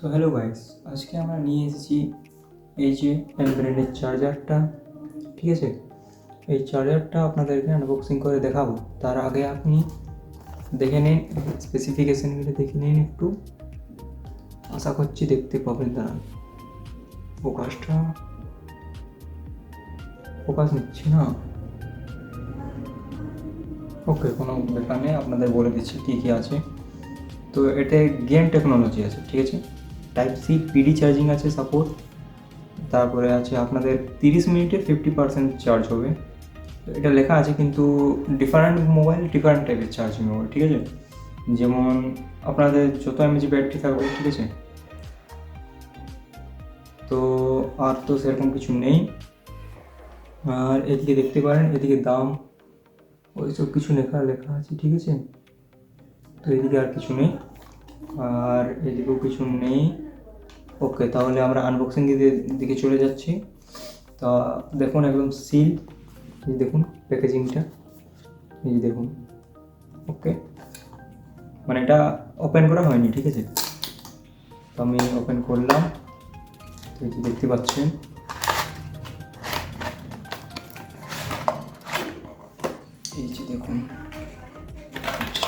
তো hello guys, আজকে আমরা নিয়ে এসেছি এই যে ব্র্যান্ডের চার্জারটা। ঠিক আছে, এই চার্জারটা আপনাদেরকে আনবক্সিং করে দেখাবো। তার আগে আপনি দেখে নিন স্পেসিফিকেশানগুলো, দেখে নিন একটু। আশা করছি দেখতে পাবেন। দাঁড়ান, ফোকাস নিচ্ছে না। ওকে, কোনো ব্যাপার নেই, আপনাদের বলে দিচ্ছি কী কী আছে। তো এটা গেম টেকনোলজি আছে, ঠিক আছে। টাইপ সি পিডি চার্জিং আছে সাপোর্ট। তারপরে আছে আপনাদের 30 মিনিটে 50% চার্জ হবে। তো এটা লেখা আছে, কিন্তু ডিফারেন্ট মোবাইল ডিফারেন্ট টাইপের চার্জিং হবে, ঠিক আছে। যেমন আপনাদের যত এমএজি ব্যাটারি থাকবে, ঠিক আছে। তো আর তো সেরকম কিছু নেই। আর এদিকে দেখতে পারেন, এদিকে দাম ওইসব কিছু লেখা আছে, ঠিক আছে। তো এদিকে আর কিছু নেই, আর এদিকেও কিছু নেই। ওকে, তাহলে আমরা আনবক্সিং দিকে চলে যাচ্ছি। তা দেখুন, একদম সিল, এই দেখুন প্যাকেজিংটা, এই দেখুন। ওকে, মানে এটা ওপেন করা হয়নি, ঠিক আছে। তো আমি ওপেন করলাম, তো এই যে দেখতে পাচ্ছেন। এই যে দেখুন,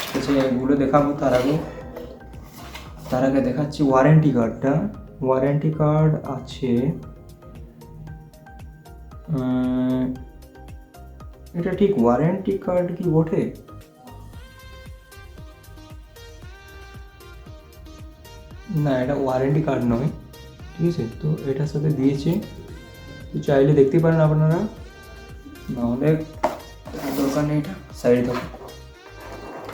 ঠিক আছে, এগুলো দেখাবো। তার আগে দেখাচ্ছি ওয়ারেন্টি কার্ডটা। ওয়ারেন্টি কার্ড আছে, এটা ঠিক ওয়ারেন্টি কার্ড কি বটে? না, এটা ওয়ারেন্টি কার্ড নয়, ঠিক আছে। তো এটার সাথে দিয়েছে, তো চাইলে দেখতে পারেন আপনারা, নাহলে দরকার নেই, এটা সাইডে থাকুন,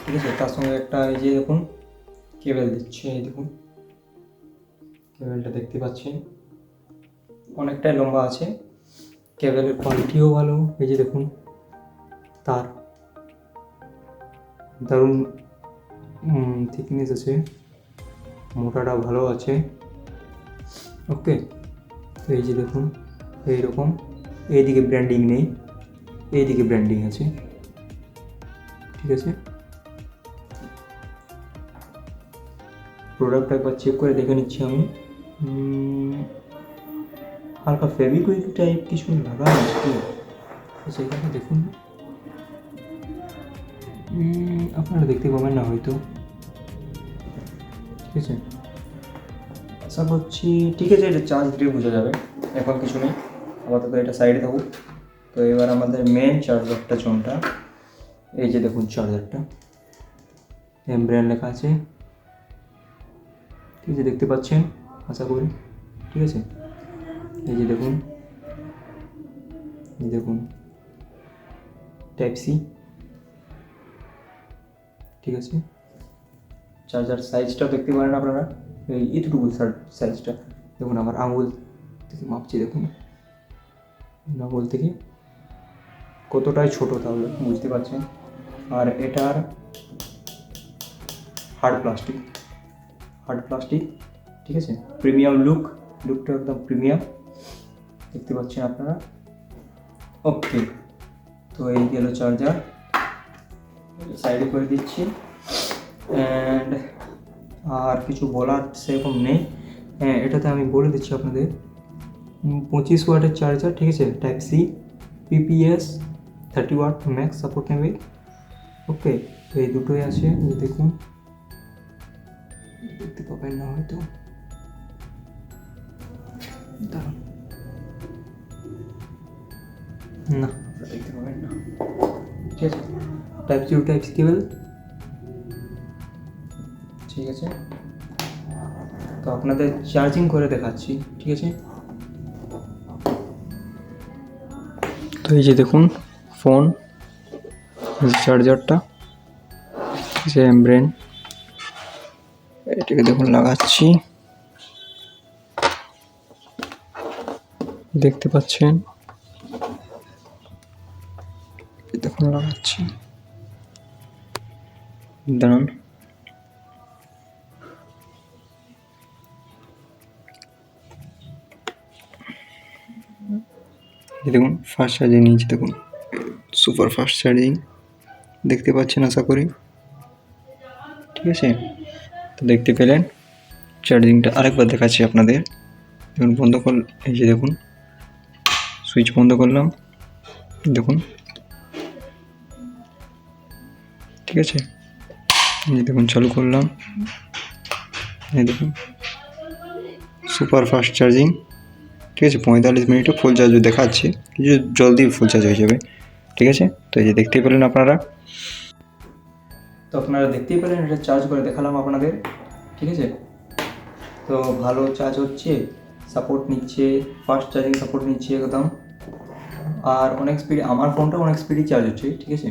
ঠিক আছে। তার সঙ্গে একটা এই যে দেখুন কেবেল দিচ্ছে, এই দেখুন কেবেলটা দেখতে পাচ্ছেন, অনেকটাই লম্বা আছে। কেবেলের কোয়ালিটিও ভালো, এই যে দেখুন তার দারুণ থিকনেস আছে, মোটাটা ভালো আছে। ওকে, তো এই যে দেখুন এইরকম, এইদিকে ব্র্যান্ডিং নেই, এইদিকে ব্র্যান্ডিং আছে, ঠিক আছে। প্রোডাক্ট একবার চেক করে দেখে নিচ্ছি আমি। হালকা ফেভিকুইক টাইপ কিছু লাগানো আছে, সেখানে দেখুন। আপনারা দেখতে পাবেন না হয়তো, ঠিক আছে। আশা করছি ঠিক আছে, এটা চার্জ দিয়ে বোঝা যাবে, এখন কিছু নেই, আপাতত এটা সাইডে থাকুক। তো এবার আমাদের মেন চার্জারটা কোনটা, এই যে দেখুন চার্জারটা, ব্র্যান্ড লেখা আছে, ঠিক আছে, দেখতে পাচ্ছেন আশা করি, ঠিক আছে। এই যে দেখুন, টাইপ সি, ঠিক আছে। চার্জার সাইজটাও দেখতে পারেন আপনারা, এই এতটুকু সাইজটা দেখুন। আমার আঙুল থেকে মাপছি, দেখুন আঙুল থেকে কতটাই ছোট, তাহলে বুঝতে পারছেন। আর এটার হার্ড প্লাস্টিক, ঠিক আছে। প্রিমিয়াম লুকটা একদম প্রিমিয়াম, দেখতে পাচ্ছেন আপনারা। ওকে, তো এই গেল চার্জার, সাইডে করে দিচ্ছি। অ্যান্ড আর কিছু বলার সেরকম নেই। হ্যাঁ, এটাতে আমি বলে দিচ্ছি আপনাদের, 25 ওয়াটের চার্জার, ঠিক আছে। Type C, PPS 30 watt max support নেবে। ওকে, তো এই দুটোই আছে, এই দেখুন, দেখতে পাবেন না হয়তো, দাঁড়ান, না দেখতে পাবেন না, ঠিক আছে। Type C type C cable, ঠিক আছে। তো আপনাদের চার্জিং করে দেখাচ্ছি, ঠিক আছে। তো এই যে দেখুন ফোন চার্জারটা, যে ব্র্যান্ড, এটাকে দেখুন লাগাচ্ছি, দেখতে পাচ্ছেন, দেখুন লাগাচ্ছি, দাঁড়ান। দেখুন ফাস্ট চার্জিং নিয়েছি, দেখুন সুপার ফাস্ট চার্জিং, দেখতে পাচ্ছেন আশা করি, ঠিক আছে। তো দেখতে পেলেন, চার্জিংটা আরেকবার দেখাচ্ছি আপনাদের। দেখুন বন্ধ কর, এই যে দেখুন সুইচ বন্ধ করলাম, দেখুন ঠিক আছে। এই দেখুন চালু করলাম, এই দেখুন সুপার ফাস্ট চার্জিং, ঠিক আছে। 45 মিনিটে ফুল চার্জ দেখাচ্ছে, কিছু জলদি ফুল চার্জ হয়ে যাবে, ঠিক আছে। তো এই যে দেখতেই পেলেন আপনারা, তো আপনারা দেখতেই পেলেন এটা চার্জ করে দেখালাম আপনাদের, ঠিক আছে। তো ভালো চার্জ হচ্ছে, সাপোর্ট নিচ্ছে, ফাস্ট চার্জিং সাপোর্ট নিচ্ছে একদম, আর অনেক স্পিড, আমার ফোনটা অনেক স্পিডই চার্জ হচ্ছে, ঠিক আছে।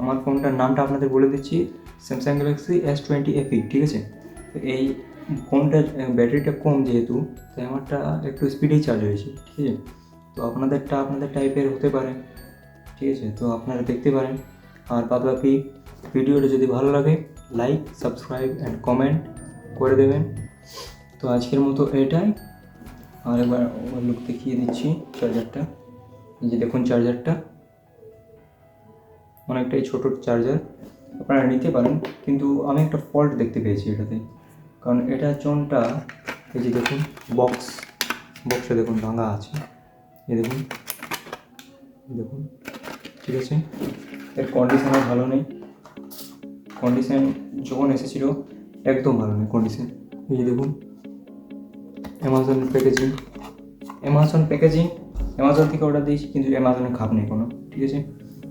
আমার ফোনটার নামটা আপনাদের বলে দিচ্ছি, স্যামসাং গ্যালাক্সি S20 FE, ঠিক আছে। তো এই ফোনটার ব্যাটারিটা কম যেহেতু, তাই আমারটা একটু স্পিডেই চার্জ হয়েছে, ঠিক আছে। তো আপনাদের টাইপের হতে পারে, ঠিক আছে। তো আপনারা দেখতে পারেন, আর বাদ বাকি ভিডিওটা যদি ভালো লাগে লাইক, সাবস্ক্রাইব অ্যান্ড কমেন্ট করে দেবেন। তো আজকের মতো এটাই, আর এবার লুক দেখিয়ে দিচ্ছি চার্জারটা। এই যে দেখুন চার্জারটা অনেকটাই ছোটো চার্জার, আপনারা নিতে পারেন, কিন্তু আমি একটা ফল্ট দেখতে পেয়েছি এটাতে, কারণ এটা চোনটা, এই যে দেখুন বক্সে দেখুন ভাঙা আছে, এই দেখুন দেখুন, ঠিক আছে। এর কন্ডিশনও ভালো নেই, কন্ডিশন যখন এসেছিলো একদম ভালো নেই কন্ডিশন। এই যে দেখুন অ্যামাজন প্যাকেজিং, অ্যামাজন থেকে অর্ডার দিয়েছি, কিন্তু অ্যামাজনের খাপ নেই কোনো, ঠিক আছে।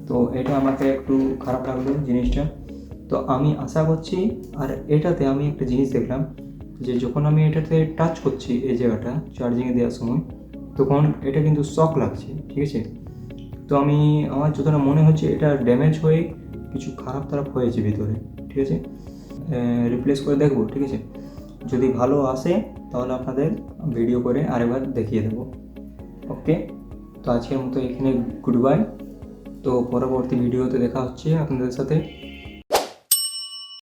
তো এটা আমাকে একটু খারাপ লাগলো জিনিসটা। তো আমি আশা করছি, আর এটাতে আমি একটা জিনিস দেখলাম যে যখন আমি এটাতে টাচ করছি এই জায়গাটা চার্জিংয়ে দেওয়ার সময়, তখন এটা কিন্তু শক লাগছে, ঠিক আছে। তো আমার যতটা মনে হচ্ছে এটা ড্যামেজ হয়ে কিছু খারাপ হয়েছে ভিতরে, ঠিক আছে। রিপ্লেস করে দেখবো, ঠিক আছে। যদি ভালো আসে তাহলে আপনাদের ভিডিও করে আরেকবার দেখিয়ে দেবো, ওকে। তো আজকের মতো এখানে গুড বাই। তো পরবর্তী ভিডিওতে দেখা হচ্ছে আপনাদের সাথে।